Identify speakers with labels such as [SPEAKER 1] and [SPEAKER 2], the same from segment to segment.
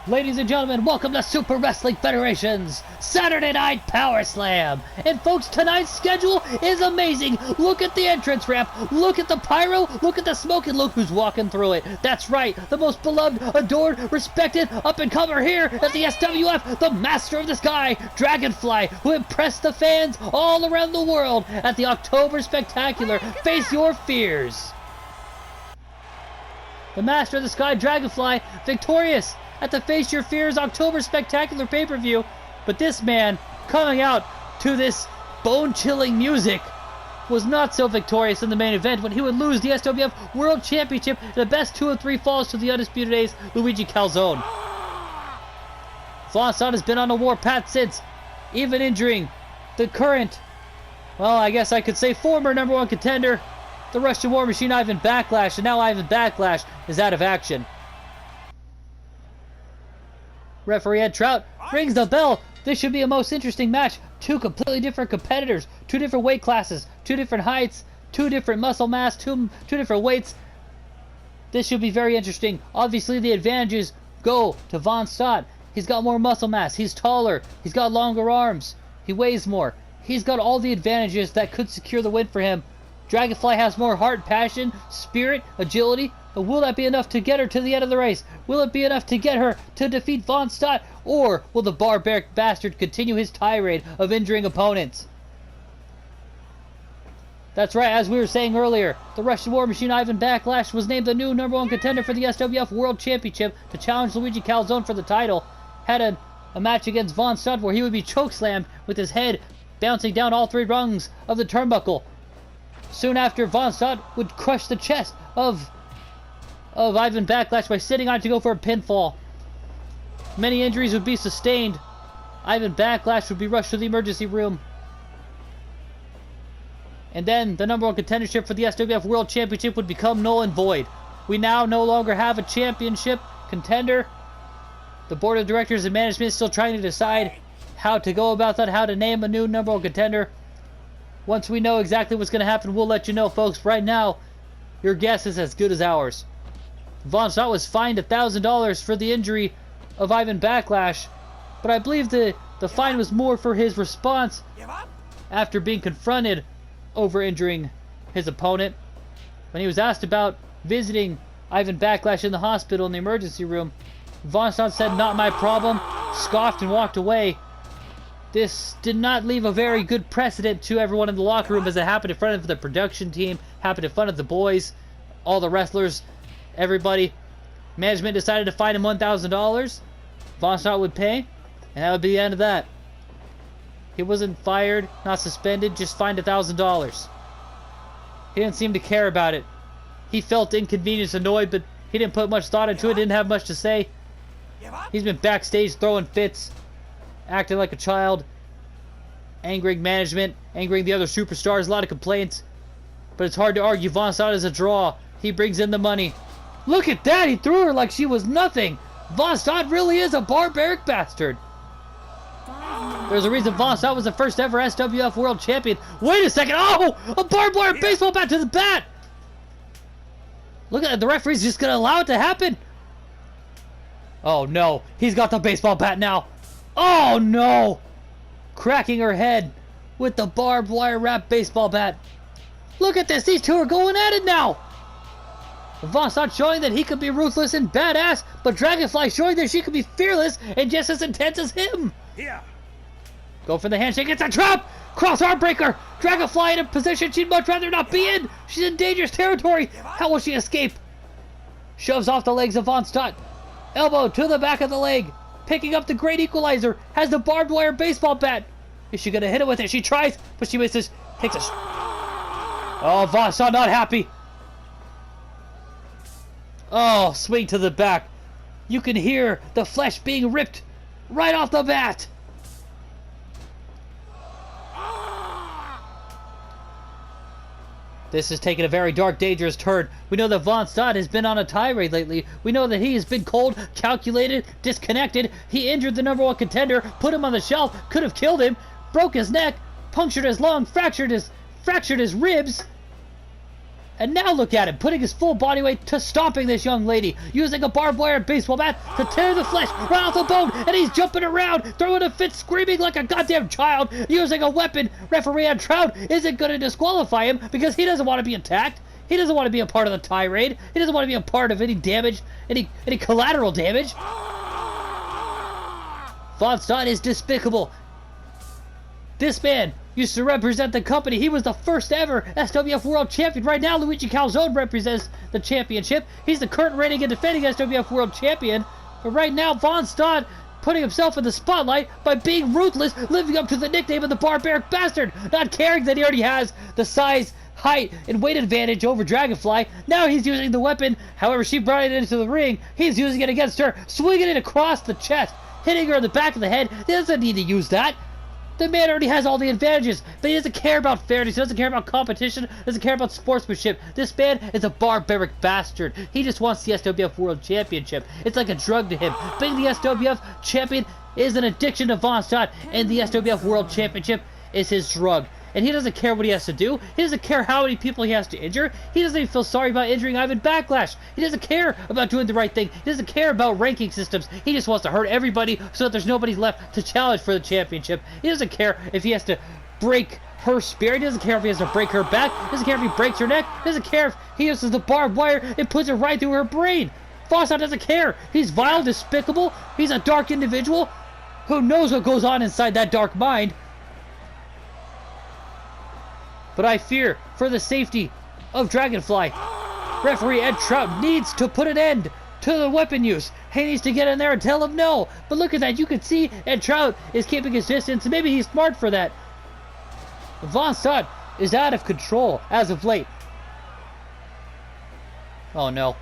[SPEAKER 1] Ladies and gentlemen, welcome to Super Wrestling Federation's Saturday Night Powerslam. And folks, tonight's schedule is amazing. Look at the entrance ramp, look at the pyro, look at the smoke, and look who's walking through it. That's right, the most beloved, adored, respected up-and-comer here at the SWF, the Master of the Sky, Dragonfly, who impressed the fans all around the world at the October Spectacular. Face your fears. The Master of the Sky, Dragonfly, victorious at the Face Your Fears October Spectacular pay-per-view. But this man, coming out to this bone-chilling music, was not so victorious in the main event when he would lose the SWF World Championship in the best 2 of 3 falls to the Undisputed Ace, Luigi Calzone. Vonstadt has been on a warpath since, even injuring the current, well, I guess I could say former #1 contender, the Russian War Machine Ivan Backlash, and now Ivan Backlash is out of action. Referee Ed Trout rings the bell. This should be a most interesting match. 2 completely different competitors, 2 different weight classes, 2 different heights, 2 different muscle mass, 2 different weights. This should be very interesting. Obviously, the advantages go to Vonstadt. He's got more muscle mass. He's taller. He's got longer arms. He weighs more. He's got all the advantages that could secure the win for him. Dragonfly has more heart, passion, spirit, agility. But will that be enough to get her to the end of the race? Will it be enough to get her to defeat Vonstadt? Or will the Barbaric Bastard continue his tirade of injuring opponents? That's right, as we were saying earlier, the Russian War Machine Ivan Backlash was named the new #1 contender for the SWF World Championship to challenge Luigi Calzone for the title. Had a match against Vonstadt where he would be chokeslammed with his head bouncing down all 3 rungs of the turnbuckle. Soon after, Vonstadt would crush the chest of Ivan Backlash by sitting on it to go for a pinfall. Many injuries would be sustained. Ivan Backlash would be rushed to the emergency room. And then the #1 contendership for the SWF World Championship would become null and void. We now no longer have a championship contender. The board of directors and management is still trying to decide how to go about that, how to name a new #1 contender. Once we know exactly what's going to happen, we'll let you know, folks. Right now, your guess is as good as ours. Vonstadt was fined $1,000 for the injury of Ivan Backlash, but I believe the fine was more for his response after being confronted over injuring his opponent. When he was asked about visiting Ivan Backlash in the hospital in the emergency room, Vonstadt said, "Not my problem," scoffed and walked away. This did not leave a very good precedent to everyone in the locker room, as it happened in front of the production team, happened in front of the boys, all the wrestlers, everybody. Management decided to fine him $1,000. Vonstadt would pay, and that would be the end of that. He wasn't fired, not suspended, just fined $1,000. He didn't seem to care about it. He felt inconvenienced, annoyed, but he didn't put much thought into it, didn't have much to say. He's been backstage throwing fits, acting like a child, angering management, angering the other superstars, a lot of complaints. But it's hard to argue Vonstadt is a draw. He brings in the money. Look at that! He threw her like she was nothing! Vonstadt really is a barbaric bastard! There's a reason Vonstadt was the first ever SWF World Champion. Wait a second! Oh! A barbed wire baseball bat to the bat! Look at that, the referee's just gonna allow it to happen! Oh no, he's got the baseball bat now! Oh no! Cracking her head with the barbed wire wrapped baseball bat. Look at this, these 2 are going at it now! Vonstadt showing that he could be ruthless and badass, but Dragonfly showing that she could be fearless and just as intense as him.
[SPEAKER 2] Yeah.
[SPEAKER 1] Go for the handshake, it's a trap! Cross arm breaker! Dragonfly in a position she'd much rather not be in! She's in dangerous territory! How will she escape? Shoves off the legs of Vonstadt. Elbow to the back of the leg. Picking up the great equalizer. Has the barbed wire baseball bat. Is she gonna hit it with it? She tries, but she misses. Takes a... Oh, Vonstadt not happy. Oh, swing to the back. You can hear the flesh being ripped right off the bat. This is taking a very dark, dangerous turn. We know that Vonstadt has been on a tirade lately. We know that he has been cold, calculated, disconnected. He injured the #1 contender, put him on the shelf, could have killed him, broke his neck, punctured his lung, fractured his ribs. And now look at him, putting his full body weight to stomping this young lady, using a barbed wire baseball bat to tear the flesh right off the bone, and he's jumping around, throwing a fit, screaming like a goddamn child, using a weapon. Referee Ed Trout isn't going to disqualify him because he doesn't want to be attacked. He doesn't want to be a part of the tirade. He doesn't want to be a part of any damage, any collateral damage. Vonstadt is despicable. This man used to represent the company. He was the first ever SWF World Champion. Right now, Luigi Calzone represents the championship. He's the current reigning and defending SWF World Champion. But right now, Vonstadt putting himself in the spotlight by being ruthless, living up to the nickname of the Barbaric Bastard, not caring that he already has the size, height, and weight advantage over Dragonfly. Now he's using the weapon. However, she brought it into the ring. He's using it against her, swinging it across the chest, hitting her in the back of the head. He doesn't need to use that. The man already has all the advantages, but he doesn't care about fairness, he doesn't care about competition, doesn't care about sportsmanship. This man is a barbaric bastard. He just wants the SWF World Championship. It's like a drug to him. Being the SWF champion is an addiction to Vonstadt, and the SWF World Championship is his drug. And he doesn't care what he has to do. He doesn't care how many people he has to injure. He doesn't even feel sorry about injuring Ivan Backlash. He doesn't care about doing the right thing. He doesn't care about ranking systems. He just wants to hurt everybody so that there's nobody left to challenge for the championship. He doesn't care if he has to break her spirit. He doesn't care if he has to break her back. He doesn't care if he breaks her neck. He doesn't care if he uses the barbed wire and puts it right through her brain. Vonstadt doesn't care. He's vile, despicable. He's a dark individual. Who knows what goes on inside that dark mind? But I fear for the safety of Dragonfly. Referee Ed Trout needs to put an end to the weapon use. He needs to get in there and tell him no. But look at that. You can see Ed Trout is keeping his distance. And maybe he's smart for that. Vonstadt is out of control as of late. Oh no.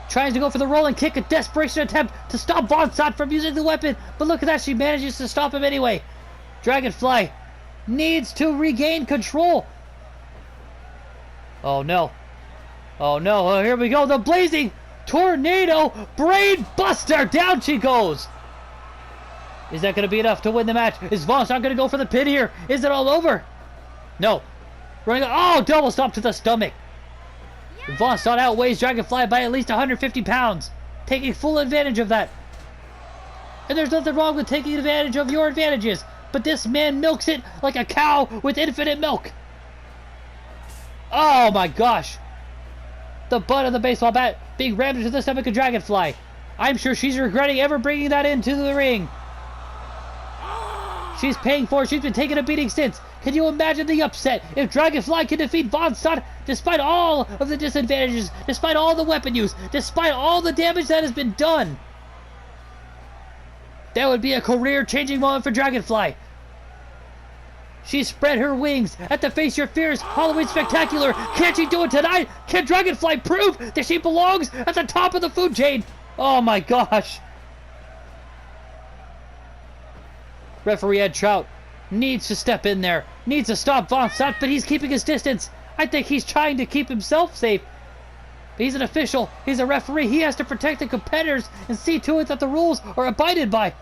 [SPEAKER 1] Tries to go for the rolling kick, a desperation attempt to stop Vonstadt from using the weapon. But look at that. She manages to stop him anyway. Dragonfly needs to regain control. Oh no. Oh no. Oh, here we go. The blazing tornado brain buster. Down she goes. Is that going to be enough to win the match? Is Vonstadt going to go for the pin here? Is it all over? No. Oh, double stomp to the stomach. Vonstadt outweighs Dragonfly by at least 150 pounds. Taking full advantage of that. And there's nothing wrong with taking advantage of your advantages. But this man milks it like a cow with infinite milk. Oh my gosh. The butt of the baseball bat being rammed into the stomach of Dragonfly. I'm sure she's regretting ever bringing that into the ring. She's paying for it. She's been taking a beating since. Can you imagine the upset if Dragonfly can defeat Vonstadt despite all of the disadvantages, despite all the weapon use, despite all the damage that has been done? That would be a career-changing moment for Dragonfly. She spread her wings at the Face Your Fears Halloween Spectacular. Can she do it tonight? Can Dragonfly prove that she belongs at the top of the food chain? Oh my gosh. Referee Ed Trout needs to step in there. Needs to stop Vonstadt, but he's keeping his distance. I think he's trying to keep himself safe. But he's an official. He's a referee. He has to protect the competitors and see to it that the rules are abided by.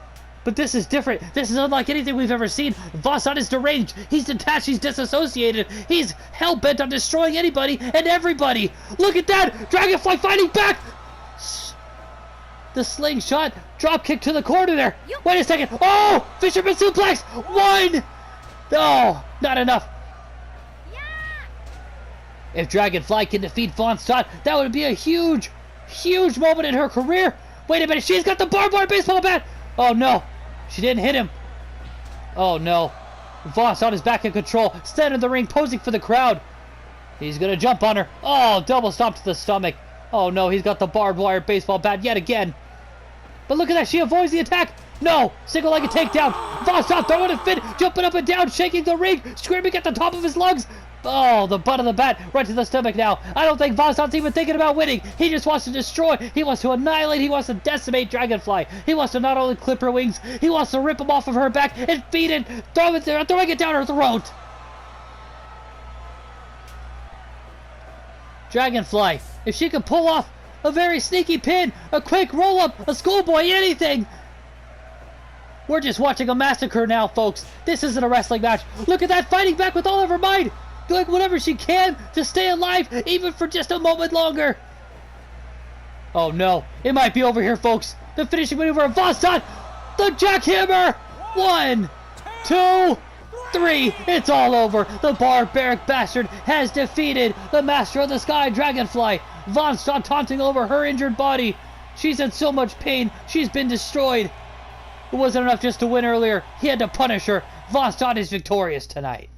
[SPEAKER 1] But this is different. This is unlike anything we've ever seen. Vonstadt is deranged. He's detached. He's disassociated. He's hell-bent on destroying anybody and everybody. Look at that! Dragonfly fighting back! The slingshot drop kick to the corner there. Wait a second. Oh! Fisherman suplex! One! Oh, not enough. If Dragonfly can defeat Vonstadt, that would be a huge, huge moment in her career. Wait a minute. She's got the barbed wire baseball bat. Oh, no. She didn't hit him. Oh, no. Vonstadt is back in control. Center of the ring, posing for the crowd. He's going to jump on her. Oh, double stomp to the stomach. Oh, no. He's got the barbed wire baseball bat yet again. But look at that. She avoids the attack. No. Single-legged takedown. Vonstadt throwing a fit. Jumping up and down. Shaking the ring. Screaming at the top of his lungs. Oh, the butt of the bat right to the stomach now. I don't think Vonstadt's even thinking about winning. He just wants to destroy. He wants to annihilate. He wants to decimate Dragonfly. He wants to not only clip her wings, he wants to rip them off of her back and feed it, throwing it down her throat. Dragonfly, if she could pull off a very sneaky pin, a quick roll-up, a schoolboy, anything. We're just watching a massacre now, folks. This isn't a wrestling match. Look at that, fighting back with all of her might. doing whatever she can to stay alive, even for just a moment longer. Oh no, it might be over here, folks. The finishing maneuver of Vonstadt, the jackhammer. 1, 2, 3. It's all over. The Barbaric Bastard has defeated the Master of the Sky, Dragonfly. Vonstadt taunting over her injured body. She's in so much pain. She's been destroyed. It wasn't enough just to win earlier. He had to punish her. Vonstadt is victorious tonight.